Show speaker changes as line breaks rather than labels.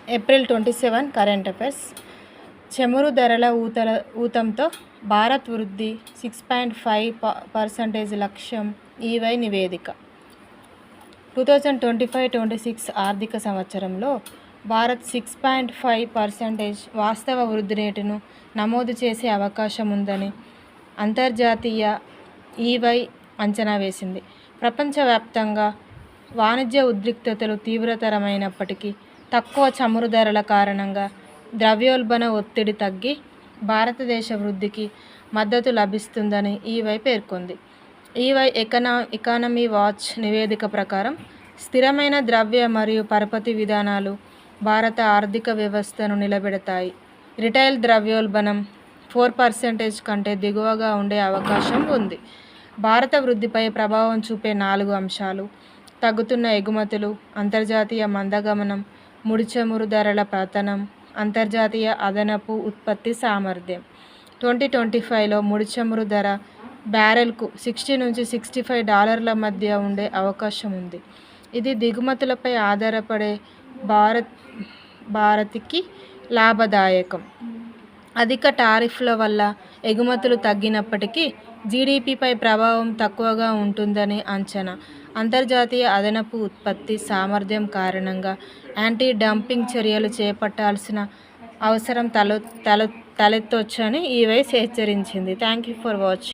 April 27 current affairs. చమురు ధరల ఊతంతో భారత్ వృద్ధి 6.5% లక్ష్యం ఈవై నివేదిక. 2025-26 ఆర్థిక సంవత్సరంలో భారత్ 6.5% వాస్తవ వృద్ధి రేటును నమోదు చేసే అవకాశం ఉందని అంతర్జాతీయ ఈవై అంచనా వేసింది. ప్రపంచవ్యాప్తంగా వాణిజ్య ఉద్రిక్తతలు తీవ్రతరమైనప్పటికీ తక్కువ చమురు ధరల కారణంగా ద్రవ్యోల్బణ ఒత్తిడి తగ్గి భారతదేశ వృద్ధికి మద్దతు లభిస్తుందని ఈవై పేర్కొంది. ఈవై ఎకానమీ వాచ్ నివేదిక ప్రకారం స్థిరమైన ద్రవ్య మరియు పరపతి విధానాలు భారత ఆర్థిక వ్యవస్థను నిలబెడతాయి. రిటైల్ ద్రవ్యోల్బణం 4% కంటే దిగువగా ఉండే అవకాశం ఉంది. భారత వృద్ధిపై ప్రభావం చూపే 4 అంశాలు: తగ్గుతున్న ఎగుమతులు, అంతర్జాతీయ మందగమనం, ముడి చమురు ధరల పతనం, అంతర్జాతీయ అదనపు ఉత్పత్తి సామర్థ్యం. 2025లో ముడి చమురు ధర బ్యారెల్కు $60-65 మధ్య ఉండే అవకాశం ఉంది. ఇది దిగుమతులపై ఆధారపడే భారత్కి లాభదాయకం. అధిక టారిఫ్ల వల్ల ఎగుమతులు తగ్గినప్పటికీ జీడీపీపై ప్రభావం తక్కువగా ఉంటుందని అంచనా. అంతర్జాతీయ అదనపు ఉత్పత్తి సామర్థ్యం కారణంగా యాంటీ డంపింగ్ చర్యలు చేపట్టాల్సిన అవసరం తలెత్తొచ్చని ఈవై హెచ్చరించింది. Thank you for watching.